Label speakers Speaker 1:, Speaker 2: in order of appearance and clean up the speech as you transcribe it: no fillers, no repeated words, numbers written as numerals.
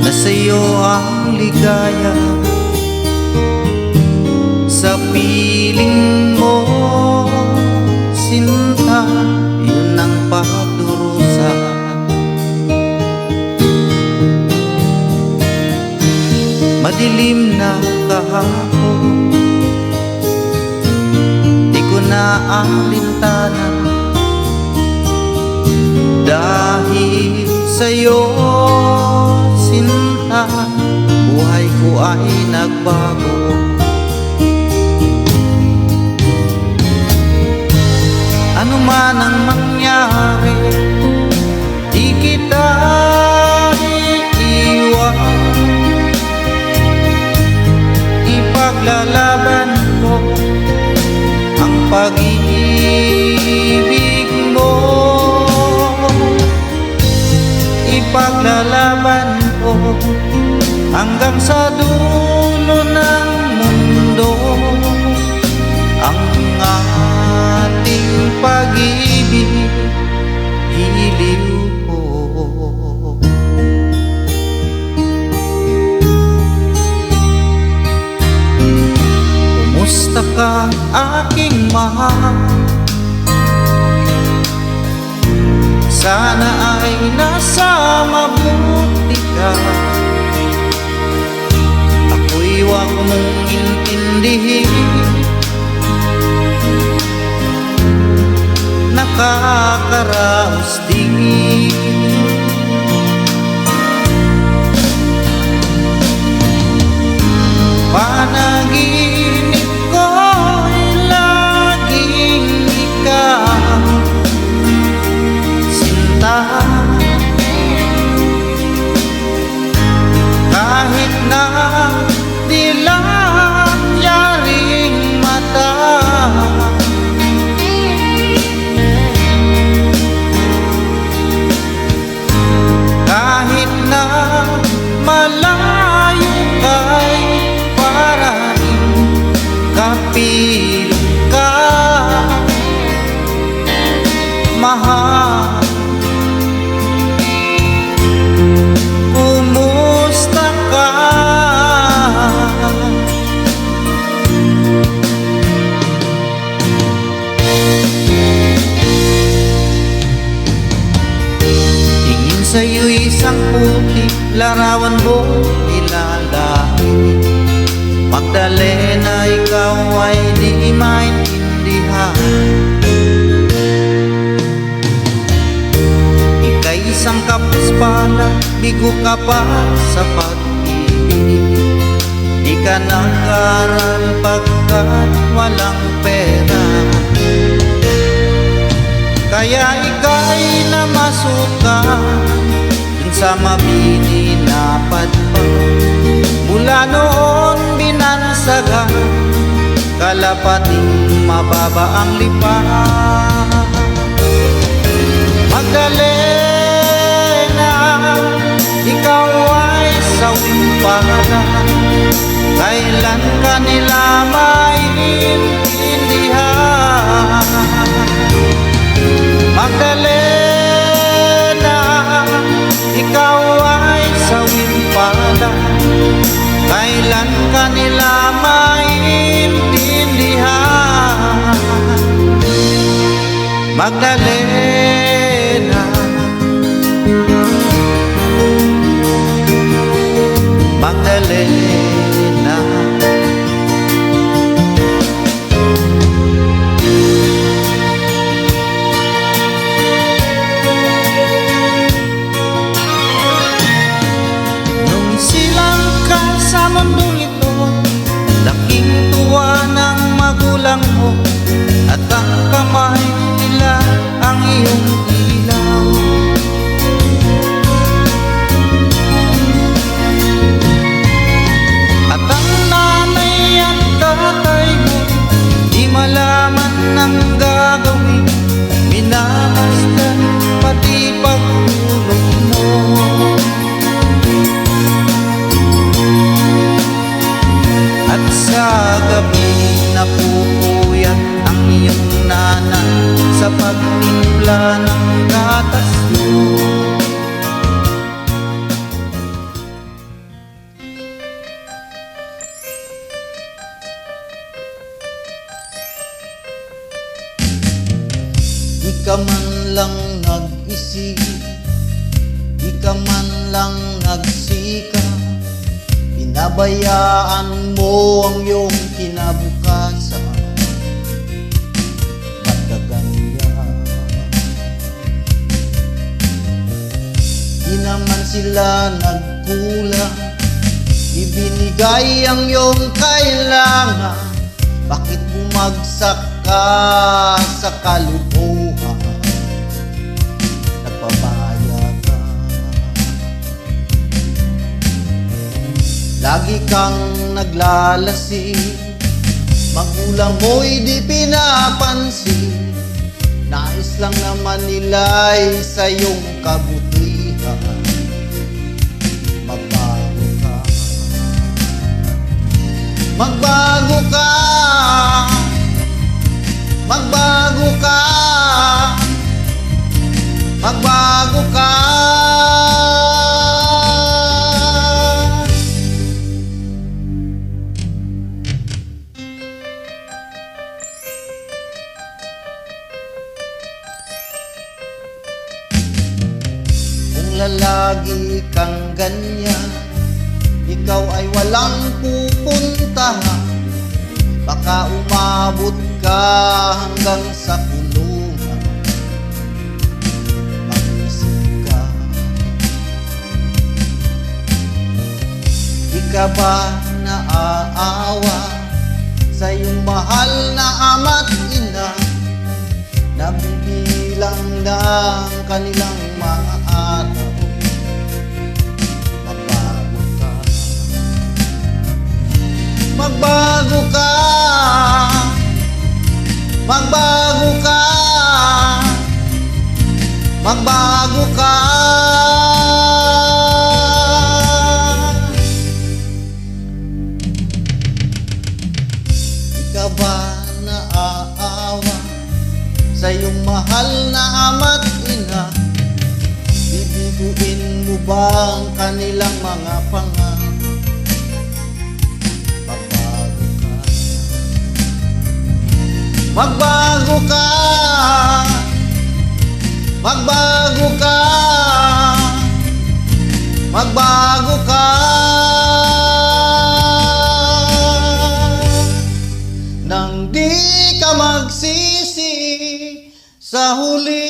Speaker 1: na sa'yo ang ligaya. Sa piling mo, sinta, yun ang pagdurusa. Madilim na kahapon, di ko na alintana. Dahil sa'yo, sinta, buhay ko ay nagbago. Ano man ang mangyari, di kita iiwan. Ipaglalaban ko ang pag-ibig mo. Ipaglalaban ko hanggang sa dulo ng mundo ang ating pag-ibig, hiliw ko. Kumusta ka, aking mahal? Sana ay nasa mabuti ka. Ako'y huwag mong intindihin, nakakaraos din. Panaginip ko'y laging ikaw, sinta. Kahit na dilat yaring mata, kahit na malayo kay parating kapiling ka, mahal. Kumusta ka? Tingin sa'yo isang puti, larawan mo ilalaki. Magdalena, ikaw ay di maintindihan. Ika'y isang kapuspala, bigo ka pa sa pag-ibig. Di ka nag-aral pagkat walang pera, kaya ika'y namasukan dun sa mabini na padpad. Mula noon binansagan, kalapating mababa ang lipat. Magdalena, ikaw ay sawing pangalan, kailan ka nila maintindihan? Magdalena, ikaw ay sawing pangalan, kailan ka nila maintindihan? Magdalena, Magdalena. Nung silang ka sa mundong ito, laking tuwa ng magulang mo, at ang kamay nila ang iyong ilaw. man lang nag-isip, di ka man lang nagsika, pinabayaan mo ang iyong kinabukasan. Ba't ka ganyan? Di naman sila nagkulang, ibinigay ang iyong kailangan. Bakit bumagsak ka sa kalukuhan? Nagpapaya ka, lagi kang naglalasing, magulang mo'y di pinapansin. Nais lang naman nila'y sa iyong kabutihan. Magbago ka, magbago ka, magbago ka, magbago ka. Kung lalagi kang ganyan, ikaw ay walang pupuntahan. Baka umabot ka hanggang sa kulungan. Mag-isip ka, di ka ba naaawa sa iyong mahal na ama't ina? Nabibilang ng kanilang mga araw. Magbago ka, magbago ka, magbago ka. Di ka ba naaawa sa iyong mahal na ama't ina? Bibiguin mo ba ang kanilang mga pangako? Magbago ka, magbago ka, magbago ka. Nang di ka magsisi sa huli.